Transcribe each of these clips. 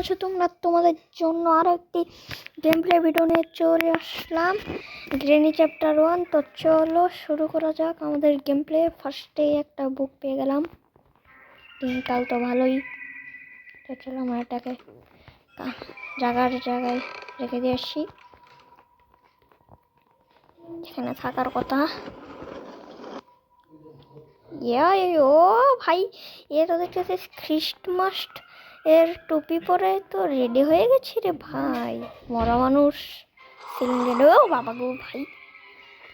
আছো তোমরা? তোমাদের জন্য আরো একটি গেম প্লে ভিডিও নিয়ে চলে আসলাম, গ্রেনি চ্যাপ্টার 1। তো চলো শুরু করা যাক আমাদের গেম প্লে। ফার্স্টে একটা বুক পেয়ে গেলাম, দিনকাল তো ভালোই। তো চলো আমরা এটাকে জায়গায় রেখে দিয়ে আসছি, এখানে থাকার কথা। ও ভাই, এ তো দেখতেছি খ্রিস্টমাস এর টুপি পরে তো রেডি হয়ে গেছি রে ভাই, মরা মানুষ সিলিন্ডার। ও বাবা গো ভাই,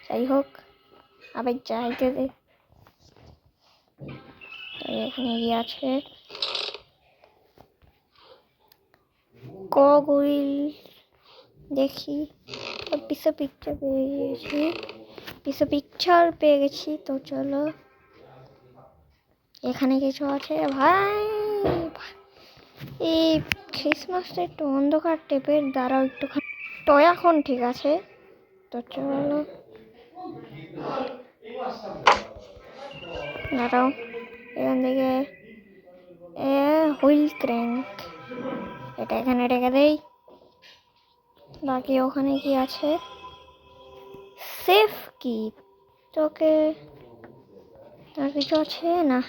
যাই হোক আবার যাইতে দে। এখানে গিয়ে আছে কগুইল, দেখি পিকচার পেয়ে গেছি। তো চলো, এখানে কিছু আছে ভাই। এই ক্রিসমাসটা একটু অন্ধকার টেপের দ্বারা একটুখানি তো এখন ঠিক আছে। তো চলো দাঁড়াও, এখান থেকে হুইল ক্র্যাঙ্ক এটা এখানে রেখে দেই। বাকি ওখানে কি আছে? সেফ কি, তোকে আর কিছু আছে না?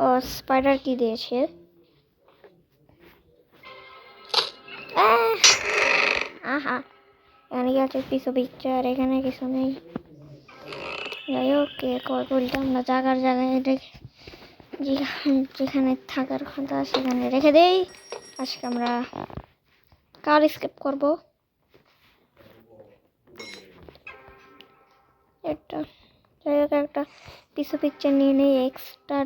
ও স্পাইডার কি দিয়েছে? আহা, এখানে কি আছে? পিকচার, এখানে কিছু নেই। যাই হোক, বলতাম না, জায়গায় রেখে যেখানে থাকার কথা সেখানে রেখে দেই। আজকে আমরা কার স্কেপ করবো। একটা যাই হোক, একটা পিকচার নিয়ে নেই, এক্সট্রা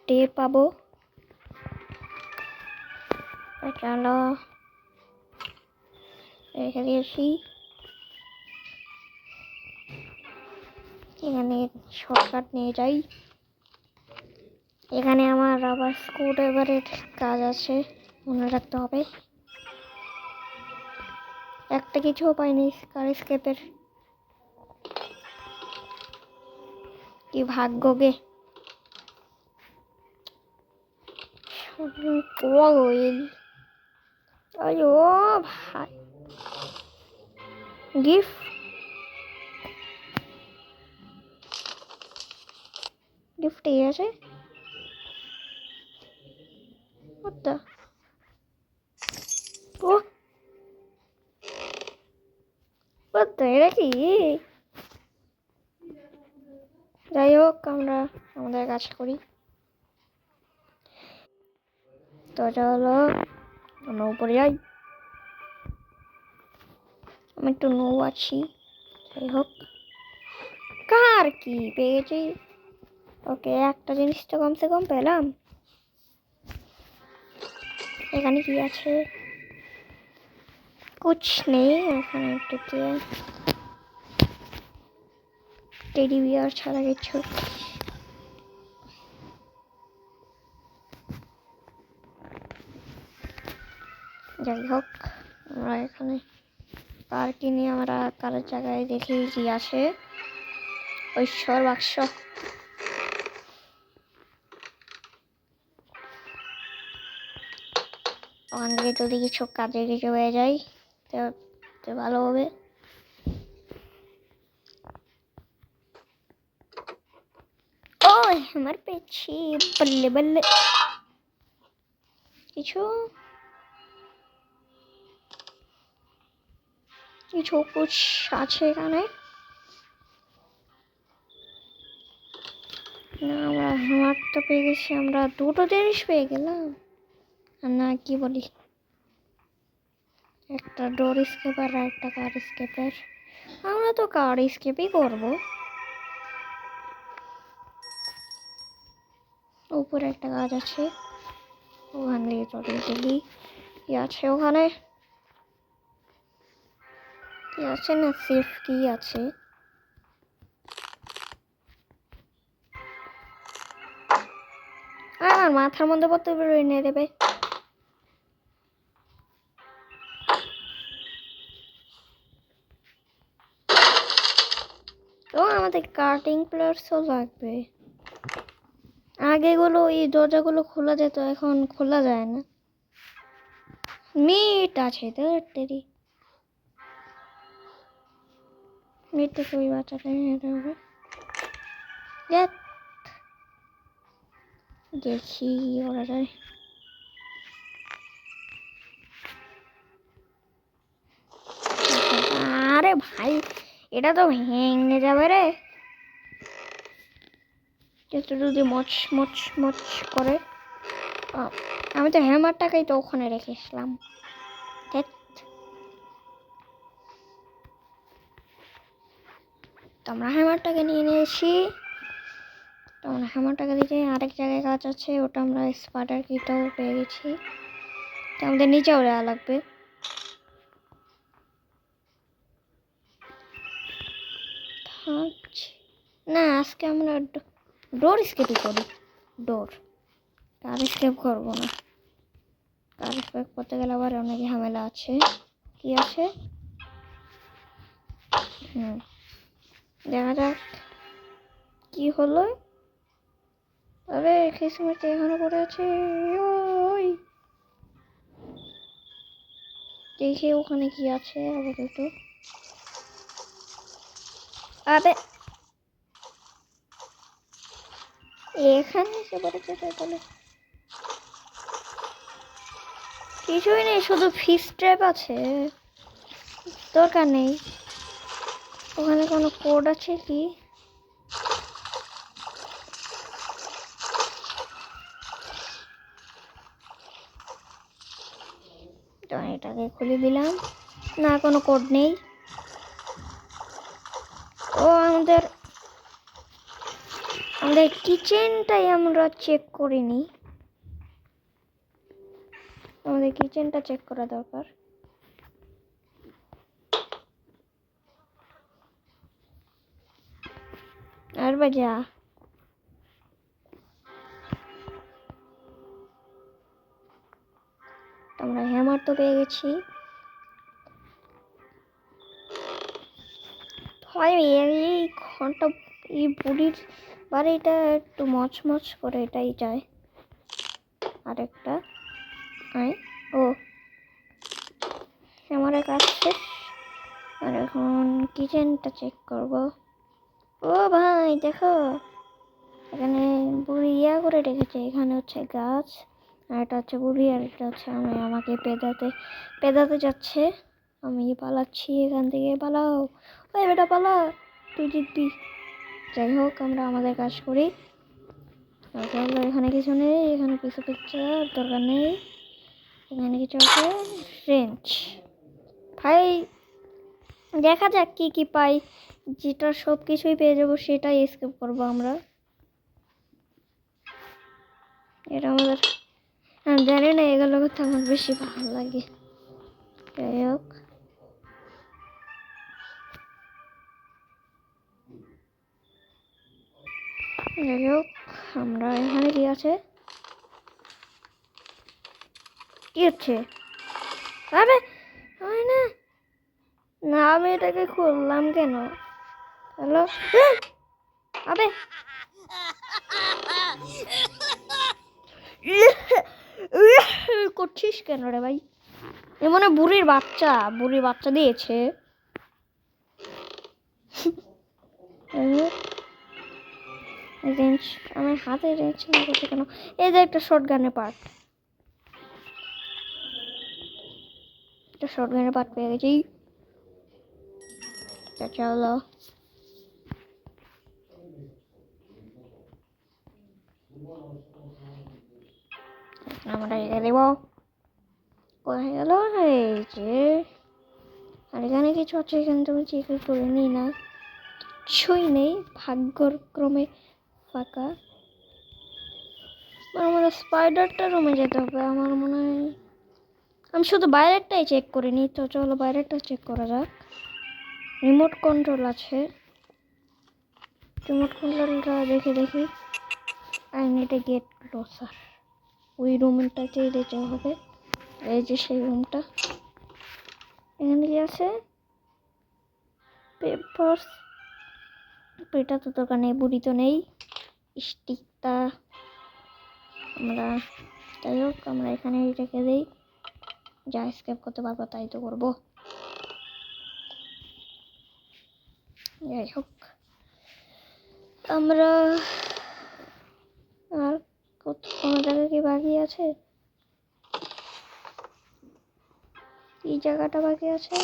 ডে পাবো। চলো রেখে দিয়েছি। এখানে শর্টকাট নিয়ে যাই। এখানে আমার আবার স্ক্রুড্রাইভারের কাজ আছে, মনে রাখতে হবে। একটা কিছুও পাইনি কার স্কেপের, কি ভাগ্য গে। আয়ো ভাই, গিফট এই আছে। এটা কি? যাই হোক, আমরা আমাদের কাজ করি। তো চলো আমরা উপরে যাই, আমি একটু নো আছি। যাই হোক, কার কি পেয়েছি। ওকে, একটা জিনিস তো কমসে কম পেলাম। এখানে কি আছে? কুছ নেই। এখানে একটু টেডি বিয়ার ছাড়া কিছু। যাই হোক, আমরা এখানে পার্টি নিয়ে আমরা কারোর জায়গায় দেখি কি আসে। ঐশ্বর বাক্স, ওখান থেকে যদি কিছু কাজে কিছু হয়ে যায় তো ভালো হবে। ও আমার পেছি বল্লে বল্লে কিছু কুছ আছে এখানে। না, আমার তো পেয়ে গেছি, আমরা দুটো জিনিস পেয়ে গেলাম। আর না কি বলি, একটা ডোর স্কেপার আর একটা কার স্কেপার। আমরা তো কার স্কেপই করবো। উপরে একটা গাছ আছে, ওখান থেকে চলে গেলি কি আছে ওখানে? কি আছে না, সেফ কি আছে? আমার মাথার মধ্যে পড়তে এনে দেবে। তো আমাদের কাটিং প্লেয়ার্সও লাগবে। আগেগুলো এই দরজাগুলো খোলা যেত, এখন খোলা যায় না। মিট আছে তো তেরি মিট তো कोई বাঁচাতে হবে। দেখি ওরা যায়। আরে ভাই এটা তো ভেঙে যাবে রে, একটু যদি মচ মচ মচ করে। আমি তো হ্যামারটাকেই তো ওখানে রেখেছিলাম। তো আমরা হ্যামারটাকে নিয়ে নিয়েছি। তো আমরা হ্যামারটাকে দিকে আরেক জায়গায় কাজ আছে, ওটা আমরা স্পাইডার কিটাও পেয়ে গেছি। তো আমাদের নিচেও দেওয়া লাগবে। না আজকে আমরা ডোর স্কেপই করি। ডোর কার স্কেপ করবো না, কার স্কেপ করতে গেলে আবার অনেক ঝামেলা আছে। কি আছে দেখা যাক কি হলো। আরে খিসমিস এখানে পড়ে আছে। ওই দেখি ওখানে কি আছে আপাতত। আরে এখানে এসে পড়েছে তাহলে কিছুই নেই, শুধু ফিশ ট্র্যাপ আছে, দরকার নেই। ওখানে কোনো কোড আছে কি? তো এটাকে খুলে দিলাম, না কোনো কোড নেই। ও আমাদের আমাদের কিচেনটাই আমরা চেক করিনি, আমাদের কিচেনটা চেক করা দরকার। আর বাজা আমরা হ্যামার তো পেয়ে গেছি। এই ঘন্টা এই বুড়ির বাড়িটা একটু মচমচ করে এটাই চাই। আরেকটা ও আমার কাজ শেষ, আর এখন কিচেনটা চেক করব। ও ভাই দেখো এখানে বুড়ি করে রেখেছে, এখানে হচ্ছে গাছ, আর এটা হচ্ছে বুড়ি, আর এটা হচ্ছে আমাকে পেদাতে যাচ্ছে। আমি পালাচ্ছি এখান থেকে, পালাও ওই বেটা পালা, তুই জিতবি। যাই হোক আমরা আমাদের কাজ করি। এখানে কিছু নেই, এখানে কিছু পিকচার দরকার নেই, এখানে কিছু আছে রেঞ্জ। ভাই দেখা যাক কি কি পাই, যেটা সব কিছুই পেয়ে যাবো সেটাই স্কিপ করবো আমরা। এটা আমাদের জানি না, এগুলো করতে আমার বেশি ভালো লাগে। যাই হোক আমরা এখানে কি আছে, কি হচ্ছে? আরে হয় না, না আমি এটাকে খুললাম কেন? হ্যালো আবে করছিস কেন রে ভাই? এ মনে বুড়ির বাচ্চা দিয়েছে। রেঞ্জ আমার হাতে রেঞ্জ না করছে কেন? এই যে একটা শর্ট গানের পার্ট, একটা শর্ট গানের পার্ট পেয়ে গেছি। চলো আমরা রেখে দেব। কোথায় গেল এই যে? আর এখানে কিছু আছে, এখানে তুমি চেক করে নি না, কিছুই নেই, ভাগ্যর ক্রমে ফাঁকা। আমাদের স্পাইডারটা রুমে যেতে হবে আমার মনে হয়। আমি শুধু বাইরেরটাই চেক করিনি, তো চলো বাইরেরটা চেক করা যাক। রিমোট কন্ট্রোল আছে, রিমোট কন্ট্রোলটা দেখি। I need a gate closure, ওই রুমটাতেই যেতে হবে। এই যে সেই রুমটা, এখানে কি আছে? পেপারস, এটা তো দরকার নেই, বুড়ি তো নেই। স্টিকটা আমরা, যাই হোক আমরা এখানে রেখে দিই। যা স্কেপ করতে পারবো তাই তো করবো। যাই হোক, আমরা আর কোনো জায়গায় কি বাকি আছে? এই জায়গাটা বাকি আছে।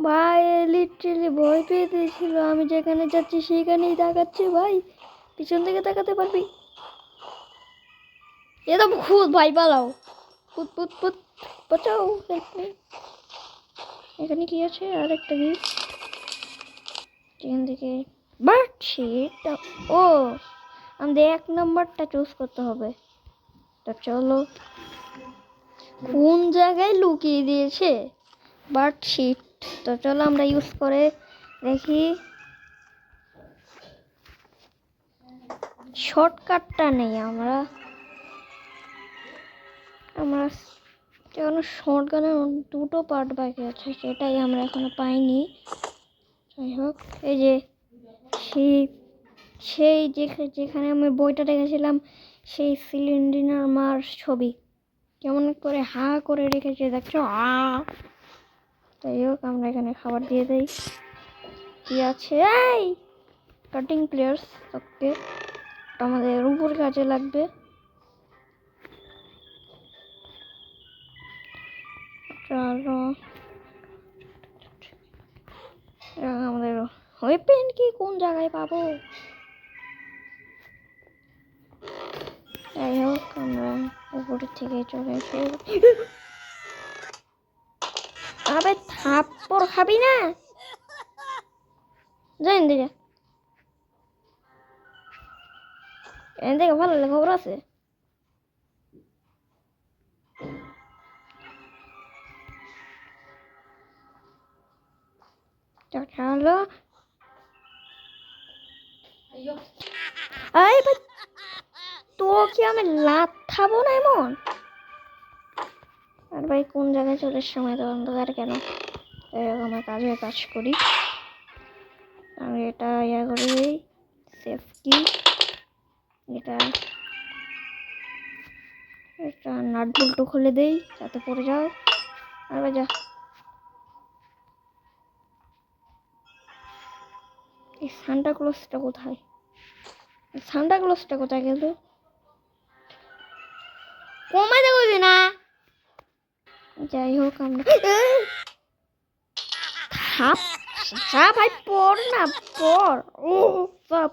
ভাই লিটারালি ভয় পেয়ে দিয়েছিল, আমি যেখানে যাচ্ছি সেখানেই তাকাচ্ছে। ভাই পিছন থেকে তাকাতে পারবি? এ তো ভূত, ভাই পালাও। ভূত ভূত ভূত, বাঁচাও, হেল্প মি। এখানে কি আছে? আর একটা গিফট এখান থেকে। বাট সেটা ও আমাদের 1 নম্বরটা চুজ করতে হবে। তো চলো, কোন জায়গায় লুকিয়ে দিয়েছে বাট শিট। তো চলো আমরা ইউজ করে দেখি। শর্টকাটটা নেই, আমরা এখনো শর্টগানের 2টো পার্ট বাকি আছে, সেটাই আমরা এখনো পাইনি। যাই হোক, এই যে সেই যেখানে আমি বইটা রেখেছিলাম, সেই সিলিন্ডার মার ছবি কেমন করে হা করে রেখেছে দেখছো। যাই হোক, আমরা এখানে খাবার দিয়ে দেই। কি আছে? এই কাটিং প্লেয়ার্স, ওকে, আমাদের উপর কাজে লাগবে। চলো, আমাদের ওয়েপেন কি কোন জায়গায় পাবো? যাই হোক, আমরা উপরের থেকে চলে এসে আবে থাপ্পড় খাবি না? যাই দিকে, এদিকে ভালো লাগে, খবর আছে। চলো, এই তো কি আমি লাথাবো না এমন? আর ভাই কোন জায়গায় চলে সময় তো অন্ধকার কেন? আমার কাজ করি আমি, এটা ইয়া করে দিই সেফটি। এটা এটা নাট বল্টু খুলে দেই যাতে পড়ে যায়। আর ভাই যা, এই সান্টা ক্লজটা কোথায়? সান্টা ক্লজটা কোথায় গেল? কমে দেখছি না। যাই হোক, আমরা ভাই পড় না, পড়। ও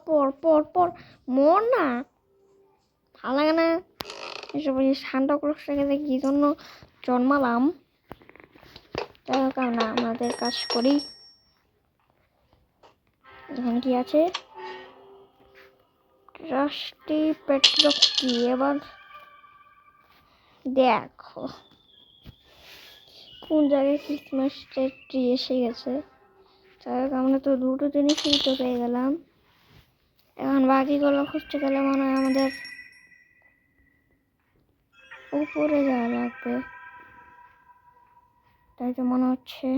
পড় পড় পড়, মর না, ভালো লাগে না এসব। সান্টা ক্লজটাকে কি জন্য জন্মালাম? যাই হোক, আমরা আমাদের কাজ করি। এখানে কি আছে? রাষ্ট্রী পেট্রোল কি? এবার দেখো কোন জায়গায় ক্রিসমাস ট্রি এসে গেছে। যাই হোক, আমরা তো 2টো জিনিসই তো পেয়ে গেলাম। এখন বাকিগুলো খুঁজতে গেলে মনে হয় আমাদের উপরে যাওয়া লাগবে, তাই তো মনে হচ্ছে।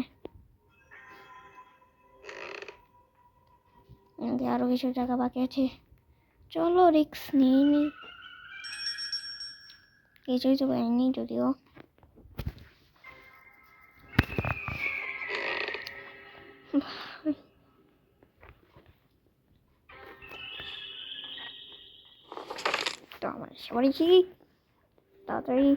আরো কিছু জায়গা বাকি আছে, চলো রিস্ক নিয়ে নি। কিছুই তো পাইনি যদিও। তো আমরা এসে পড়েছি, তাড়াতাড়ি।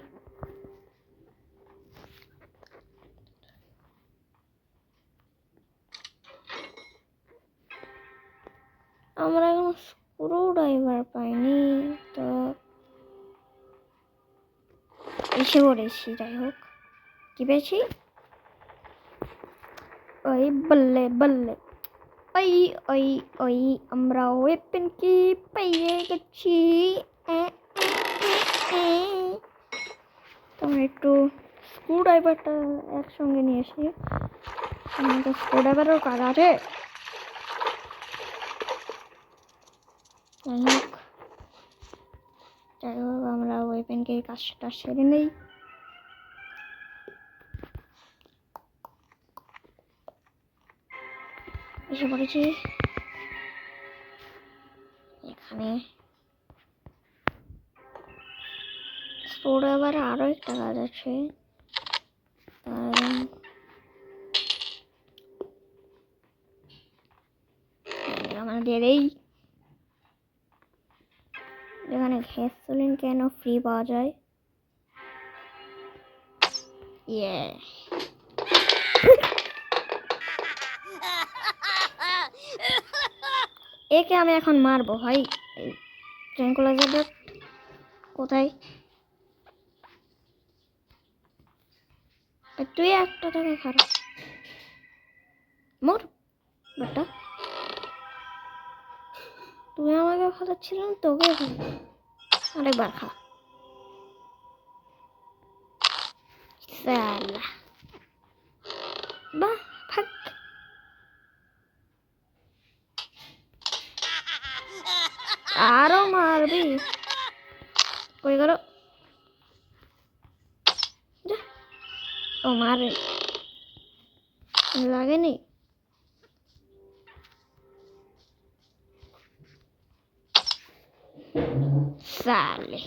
আমরা এখন স্ক্রু ড্রাইভার পাইনি, তো এসে পড়েছি। যাই হোক, কি পেয়েছি? ওই বললে বললে, ওই ওই ওই আমরা ওয়েপেন কি পেয়ে গেছি। তোমরা একটু স্ক্রু ড্রাইভারটা একসঙ্গে নিয়ে এসি, আমাদের স্ক্রু ড্রাইভারেরও কাজ আছে। যাই হোক, আমরা ওয়েপেনকে কাজটা সেরে নেই। এসে পড়েছি এখানে। তোর আবার আরো একটা কাজ আছে, আমাদের এই যেখানে গ্যাসোলিন কেন ফ্রি পাওয়া যায়। ইয়ে একে আমি এখন মারবো ভাই। ট্রাঙ্কুলাইজার কোথায়? তুই একটা থেকে খারাপ মর বেটা, তুই আমাকে খাওয়াচ্ছিল না, তোকে আরেকবার খা। সালা বাহ ফাক, আরো মারবি? কই গেল? ও মারে লাগেনি। সালে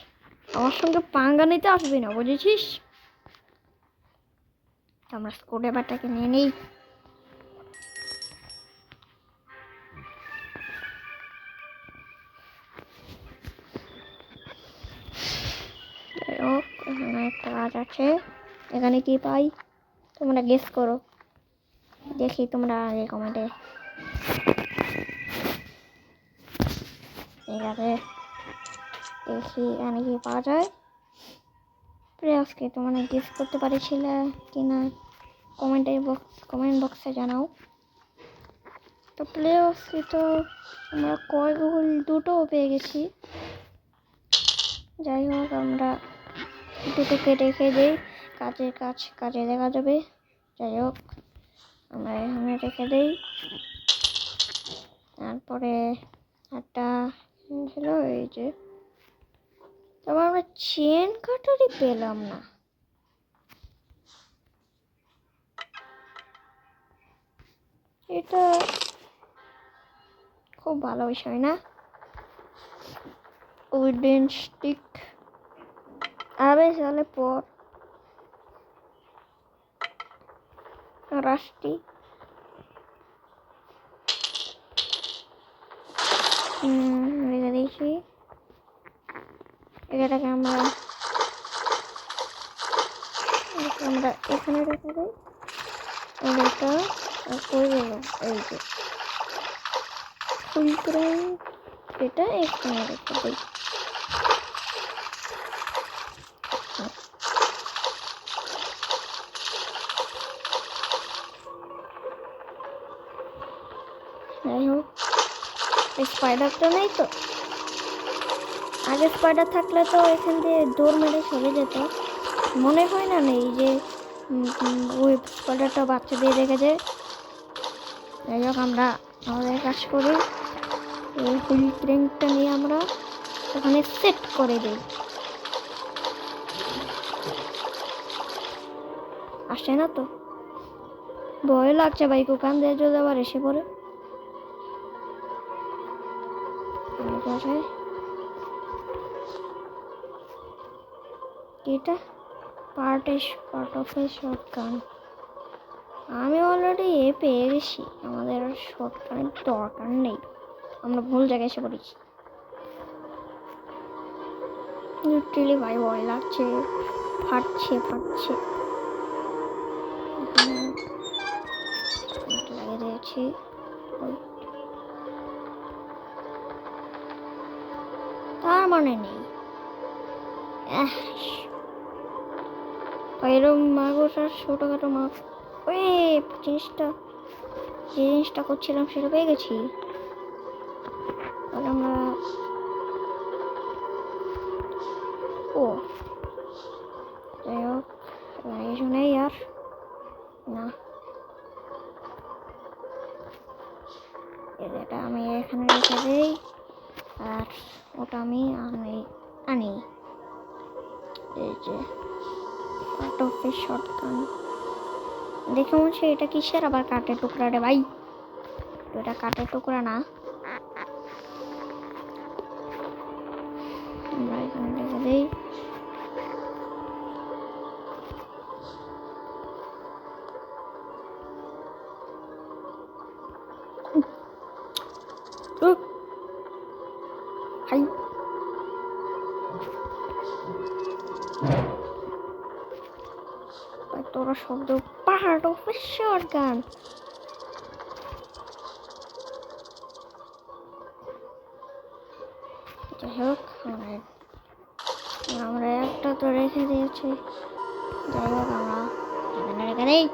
আমার সঙ্গে পাঙ্গা নিতে আসবি না, বুঝেছিস? আমরা স্ক্রুড্রাইভারটাকে নিয়ে নেই। এখানে একটা কাজ আছে, এখানে কি পাই তোমরা গেস করো, দেখি তোমরা আগে কমেন্টে। এখানে দেখি এখানে কি পাওয়া যায়। প্রেয়াসকে তোমরা গেস করতে পারছিলে কিনা কমেন্ট বক্সে জানাও। তো প্লেয়ার্সকে তো আমরা কয়েকগুল দুটো পেয়ে গেছি। যাই হোক আমরা দুটোকে রেখে দিই, কাজে দেখা যাবে। যাই হোক আমরা এখানে রেখে দিই। তারপরে একটা ছিল এই যে, তারপর আমরা চেন কাটারই পেলাম না। এটা খুব ভালো বিষয় না। উডেন স্টিক আবে সালে পর রাস্টি রেখে দিয়েছি। এটাকে আমরা এখানে রেখে দিই। এটা কই গেল? এই যে ফুল করে এটা এখানে রেখে দিই। যাই হোক স্পাইডারটা নেই তো, আগে স্পাইডার থাকলে তো এখান দিয়ে দৌড় মেরে চলে যেত। মনে হয় না নেই যে ওই স্পাইডারটা বাচ্চা দিয়ে রেখেছে। যাই হোক আমরা আমাদের কাজ করি, এই হুইল ক্রেনটা নিয়ে আমরা ওখানে সেট করে দিই। আসছে না তো, ভয় লাগছে ভাই, ওখান দিয়ে যদি আবার এসে পড়ে। এটা পার্ট অফ এ শর্টগান। আমি অলরেডি পেয়ে গেছি, আমাদের শর্টগানের দরকার নেই, আমরা ভুল জায়গায় এসে পড়েছি। লিটারালি ভাই ভয় লাগছে, ফাটছে লাগিয়ে দিয়েছি। তার মানে নেই এরকম মাগোটার ছোটখাটো মাছ। ওই জিনিসটা করছিলাম সেটা পেয়ে গেছি। আমরা ও যাই হোক কিছু নেই আর না, এটা আমি এখানে রেখে দিই আর ওটা আমি আনি। এই যে পার্ট অফ এ শর্টগান, দেখে মনে হচ্ছে এটা কিসের আবার কাঠের টুকরা রে ভাই, এটা কাঠের টুকরা না। আমরা এখানে রেখে দিই। বড় শব্দ, পাহাড় অফ শর্ট গান। যাই হোক, আমরা একটা তো রেখে দিয়েছি। যাই হোক, আমরা এখানে রেখে দিই।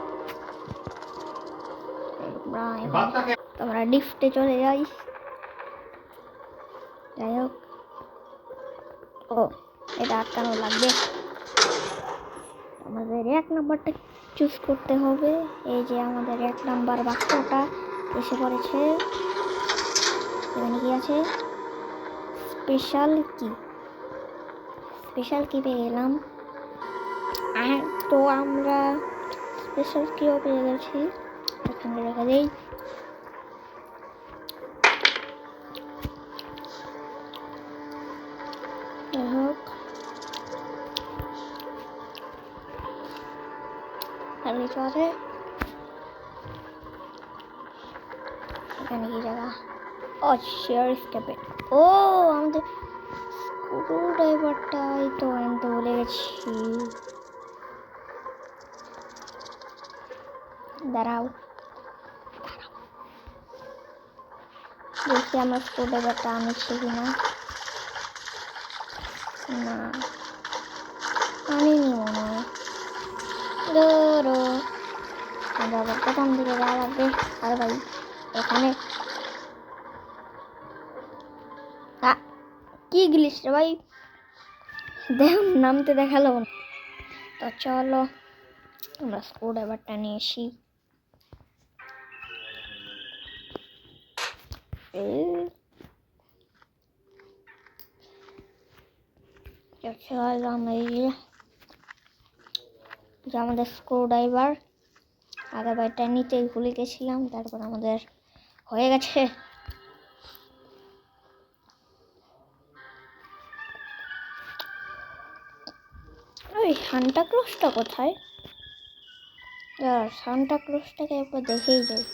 আমরা লিফটে চলে যাই। যাই হোক, ও এটা আটকানো লাগবে। আমাদের 1 নাম্বারটা চুজ করতে হবে। এই যে আমাদের 1 নাম্বার বাক্সটা এসে পড়েছে। এখানে কি আছে? স্পেশাল কি পেয়ে গেলাম। আর তো আমরা স্পেশাল কিও পেয়ে গেছি। এখানে রেখে দিই। যাই হোক, আর কিছু আছে? এখানে কি জায়গা? ও শেয়ার স্কেপে। ও আমাদের স্ক্রু ড্রাইভারটাই তো আনতে ভুলে গেছি। দাঁড়াও, দেখি আমার স্ক্রু ড্রাইভারটা আনছি কিনা। না, আনিনি মনে হয়। ধরো আবার প্রথম দিকে যাওয়া লাগবে। আর ভাই এখানে কি গ্লিচ রে ভাই, দেখুন নামতে দেখালো। তো চলো আমরা স্ক্রু ড্রাইভারটা নিয়ে আসি। আমাদের স্ক্রু ড্রাইভার আগের বারটা নিতে ভুলে গেছিলাম, তারপর আমাদের হয়ে গেছে। ওই সান্টা ক্লজটা কোথায়? সান্টা ক্লজটাকে একবার দেখেই যাই।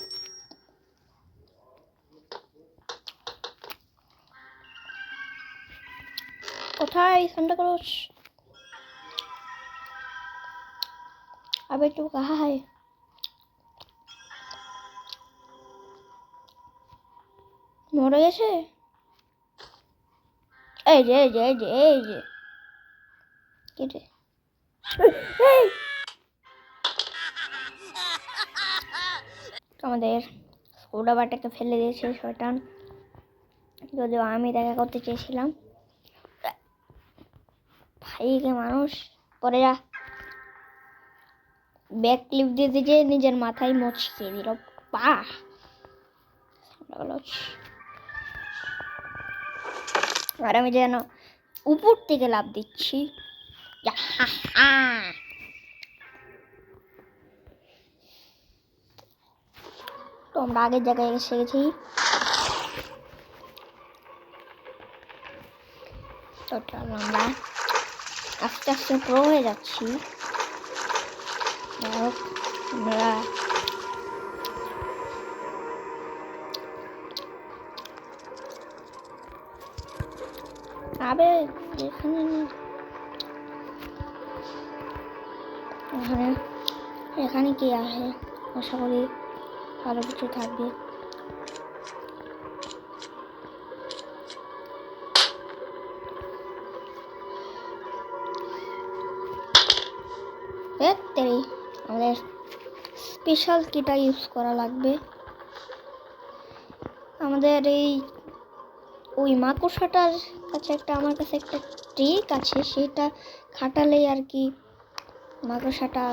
কোথায় সান্টা ক্লজ? अबे तू कहाँ है? মরে গেছে? এই যে কি রে? আমাদের স্ক্রু ড্রাইভারটাকে ফেলে দিয়েছে শয়তান। যদিও আমি দেখা করতে চেয়েছিলাম। ভাইকে মানুষ পরে যা ব্যাক ক্লিপ দিয়ে দিয়ে নিজের মাথায় মচকিয়ে দিল। পা আর আমি যেন উপর থেকে লাফ দিচ্ছি। তো আমরা আগের জায়গায় এসে গেছি। তো চলো আমরা আস্তে আস্তে প্রো হয়ে যাচ্ছি। আমরা আবে এখানে কি আছে? আশা করি ভালো কিছু থাকবে। আমাদের স্পেশাল কিটা ইউজ করা লাগবে। আমাদের এই ওই মাকড়সাটার কাছে আমার কাছে একটা ট্রিক আছে, সেটা খাটালেই আর কি মাকড়সাটা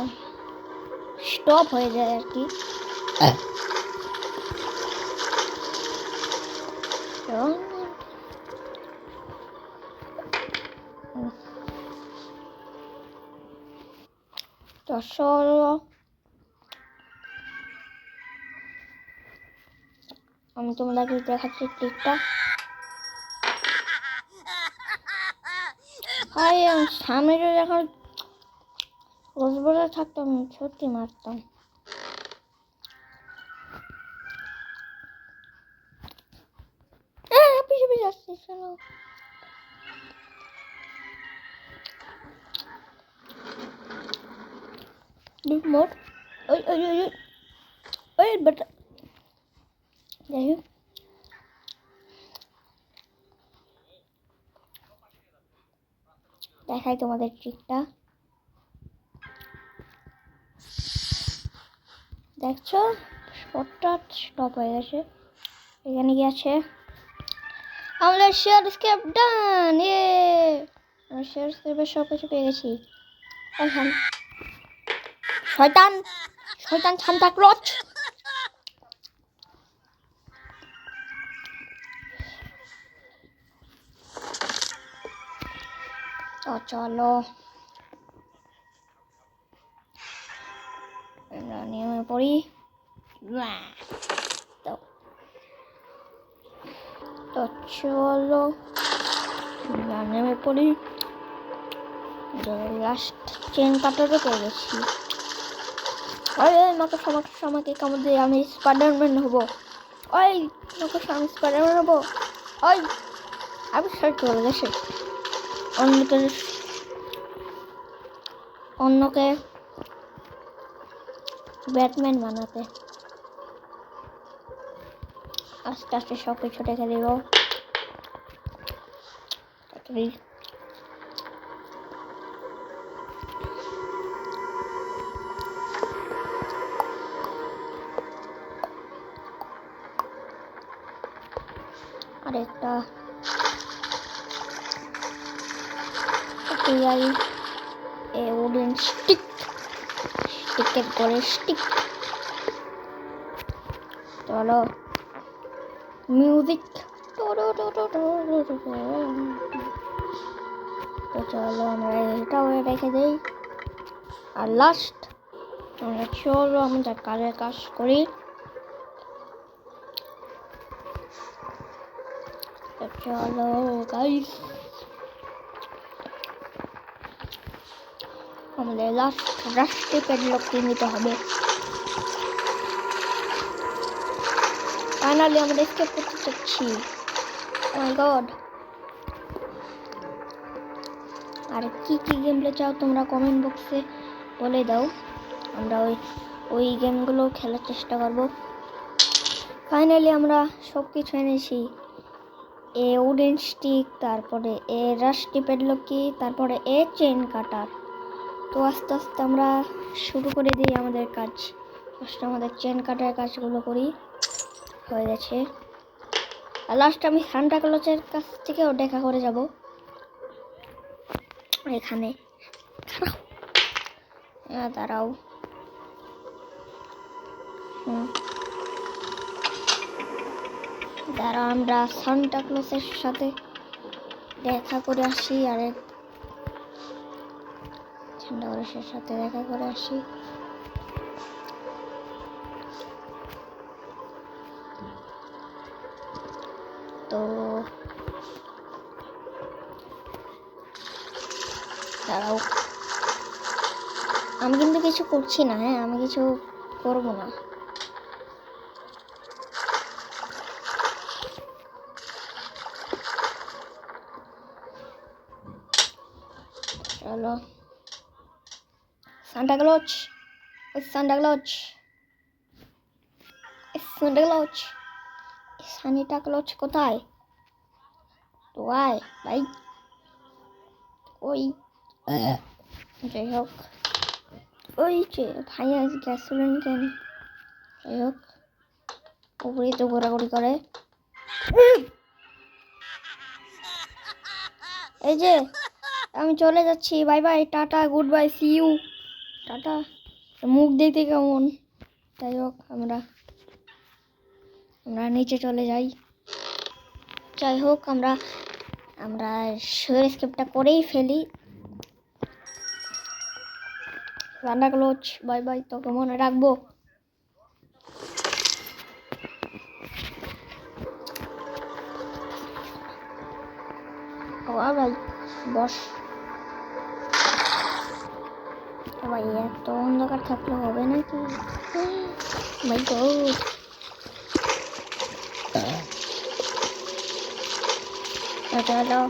স্টপ হয়ে যায় আর কি। তো চলো আমি তোমাদেরকে দেখাচ্ছি ট্রিকটা। আমি সামনে যদি এখন রোজবারে থাকতাম সত্যি মারতাম। পিছিয়ে পিছিয়ে আসছি, চলো। মোর ওই ওই ওই ওই ওই বেটা যাই হোক দেখাই তোমাদের ট্রিকটা দেখছো শটটা স্টপ হয়ে গেছে এখানে কি আছে আমাদের শেয়ার স্কেপ ডান শেয়ার স্কেপের সব কিছু পেয়ে গেছি শয়তান শয়তান সান্তা ক্লজ তো চলো আমরা নেমে পড়ি তো তো চলো আমরা নেমে পড়ি লাস্ট চেন কাটারও পেয়ে গেছি ওই আমাকে কামড় দিয়ে আমি স্পাইডারম্যান হবো ওই আমি স্পাইডারম্যান হবো ওই আমি সাইড চলে গেছে অন্যকে ব্যাটম্যান বানাতে আস্তে আস্তে সব কিছু দেখে দেব তাড়াতাড়ি আরেকটা উডেন স্টিকের করে স্টিক চলো মিউজিক তো চলো আমরা এটাও রেখে দিই আর লাস্ট আমরা চলো আমাদের কাজের কাজ করি চলো গাইস আমাদের লাস্ট রাষ্ট্রে প্যাডলক নিতে হবে ফাইনালি আমরা এসকেপ করতে চাচ্ছি ও মাই গড আর কি কি গেম প্লে চাও তোমরা কমেন্ট বক্সে বলে দাও আমরা ওই গেমগুলো খেলার চেষ্টা করব ফাইনালি আমরা সব কিছু এনেছি এ উডেন স্টিক তারপরে এ রাস্টি প্যাডলকি তারপরে এ চেন কাটার তো আস্তে আস্তে আমরা শুরু করে দিই আমাদের কাজ ফার্স্ট আমাদের চেন কাটার কাজগুলো করি হয়ে গেছে আর লাস্ট আমি সান্টা ক্লজের কাছ থেকেও দেখা করে যাব এখানে দাঁড়াও দাঁড়াও আমরা সান্টা ক্লজের সাথে দেখা করে আসি আরেক সান্টা ক্লজের সাথে দেখা করে আসি তো দাঁড়াও আমি কিন্তু কিছু করছি না হ্যাঁ আমি কিছু করব না চলো Santa Claus Santa Claus Santa Claus কোথায় তো আয় ভাই ওই যাই হোক ওই যে ভাই আজ গ্যাসোলিন কেন যাই হোক উপরে তো ঘোরাঘুরি করে এই যে আমি চলে যাচ্ছি বাই বাই টাটা গুড বাই সি ইউ টাটা মুখ দেখতে কেমন যাই হোক আমরা নিচে চলে যাই যাই হোক আমরা শেয়ার স্ক্রিপ্টটা করেই ফেলি সান্টা ক্লজ বাই বাই তোকে মনে রাখবো ভাই বস ভাই এত অন্ধকার থাকলে হবে নাকি ভাই গড চলো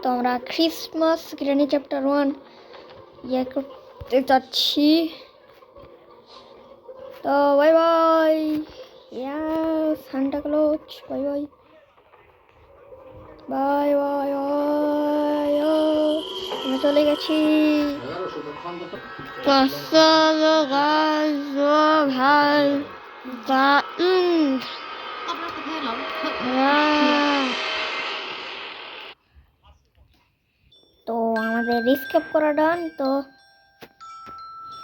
তো আমরা ক্রিসমাস গ্র্যানি চ্যাপ্টার 1 ইয়ে করতে যাচ্ছি। তো bye bye, yeah Santa Claus, bye bye bye bye bye. আমি চলে গেছি। ভাল তো আমাদের রিস্কেপ করা ডান। তো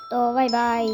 তো বাই বাই।